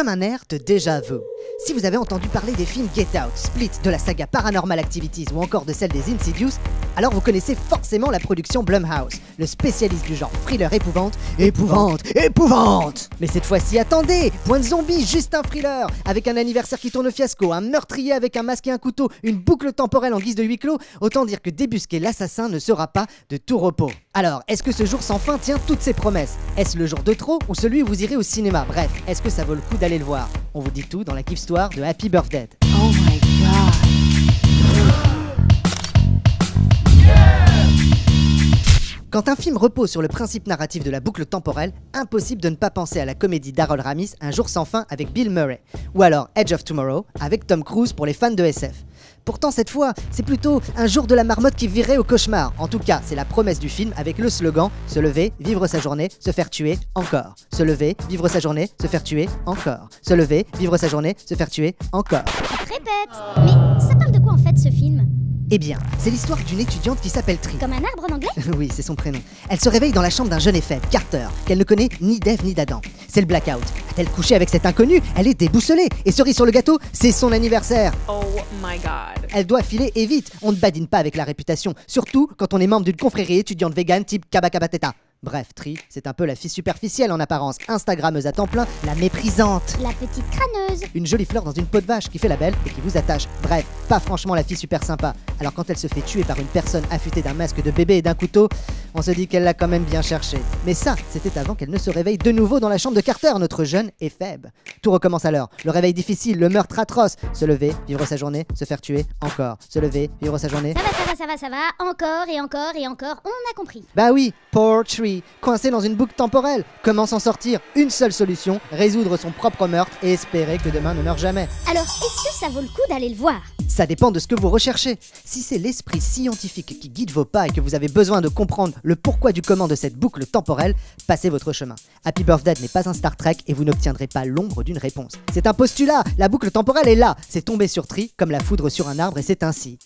comme un air de déjà-vu. Si vous avez entendu parler des films Get Out, Split, de la saga Paranormal Activities ou encore de celle des Insidious, alors vous connaissez forcément la production Blumhouse, le spécialiste du genre thriller épouvante. Épouvante. Mais cette fois-ci, attendez, point de zombie, juste un thriller, avec un anniversaire qui tourne au fiasco, un meurtrier avec un masque et un couteau, une boucle temporelle en guise de huis clos, autant dire que débusquer l'assassin ne sera pas de tout repos. Alors, est-ce que ce jour sans fin tient toutes ses promesses? Est-ce le jour de trop ou celui où vous irez au cinéma? Bref, est-ce que ça vaut le coup d'aller le voir? On vous dit tout dans la Kiff Story de Happy Birthday. Oh my god. Quand un film repose sur le principe narratif de la boucle temporelle, impossible de ne pas penser à la comédie d'Harold Ramis Un jour sans fin avec Bill Murray, ou alors Edge of Tomorrow avec Tom Cruise pour les fans de SF. Pourtant cette fois, c'est plutôt un jour de la marmotte qui virait au cauchemar. En tout cas, c'est la promesse du film avec le slogan « Se lever, vivre sa journée, se faire tuer, encore ». Se lever, vivre sa journée, se faire tuer, encore. Se lever, vivre sa journée, se faire tuer, encore. Répète. Mais ça parle de quoi en fait ce film? Eh bien, c'est l'histoire d'une étudiante qui s'appelle Tree. Comme un arbre en anglais? Oui, c'est son prénom. Elle se réveille dans la chambre d'un jeune et faible, Carter, qu'elle ne connaît ni d'Ève ni d'Adam. C'est le blackout. A-t-elle couché avec cet inconnu? Elle est déboussolée. Et cerise sur le gâteau, c'est son anniversaire. Oh my god. Elle doit filer et vite. On ne badine pas avec la réputation. Surtout quand on est membre d'une confrérie étudiante végane type Kabakabateta. Bref, Tree, c'est un peu la fille superficielle en apparence, instagrammeuse à temps plein, la méprisante. La petite crâneuse. Une jolie fleur dans une peau de vache qui fait la belle et qui vous attache. Bref, pas franchement la fille super sympa. Alors quand elle se fait tuer par une personne affûtée d'un masque de bébé et d'un couteau, on se dit qu'elle l'a quand même bien cherché. Mais ça, c'était avant qu'elle ne se réveille de nouveau dans la chambre de Carter, notre jeune et faible. Tout recommence alors. Le réveil difficile, le meurtre atroce. Se lever, vivre sa journée, se faire tuer, encore. Se lever, vivre sa journée. Ça va. Encore et encore et encore, on a compris. Bah oui, poor Tree, coincé dans une boucle temporelle. Comment s'en sortir? Une seule solution, résoudre son propre meurtre et espérer que demain ne meure jamais. Alors, est-ce que ça vaut le coup d'aller le voir? Ça dépend de ce que vous recherchez. Si c'est l'esprit scientifique qui guide vos pas et que vous avez besoin de comprendre le pourquoi du comment de cette boucle temporelle, passez votre chemin. Happy Birthday n'est pas un Star Trek et vous n'obtiendrez pas l'ombre d'une réponse. C'est un postulat, la boucle temporelle est là. C'est tombé sur Tree comme la foudre sur un arbre et c'est ainsi.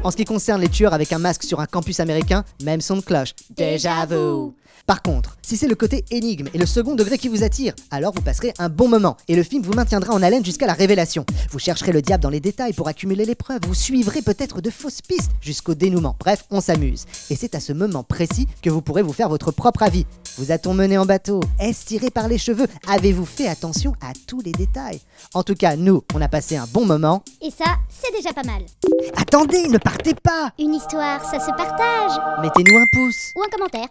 En ce qui concerne les tueurs avec un masque sur un campus américain, même son de cloche. Déjà vu. Par contre, si c'est le côté énigme et le second degré qui vous attire, alors vous passerez un bon moment et le film vous maintiendra en haleine jusqu'à la révélation. Vous chercherez le diable dans les détails pour accumuler les preuves, vous suivrez peut-être de fausses pistes jusqu'au dénouement. Bref, on s'amuse. Et c'est à ce moment précis que vous pourrez vous faire votre propre avis. Vous a-t-on mené en bateau? Est-ce tiré par les cheveux? Avez-vous fait attention à tous les détails? En tout cas, nous, on a passé un bon moment. Et ça, c'est déjà pas mal. Attendez, ne partez pas! Une histoire, ça se partage. Mettez-nous un pouce. Ou un commentaire.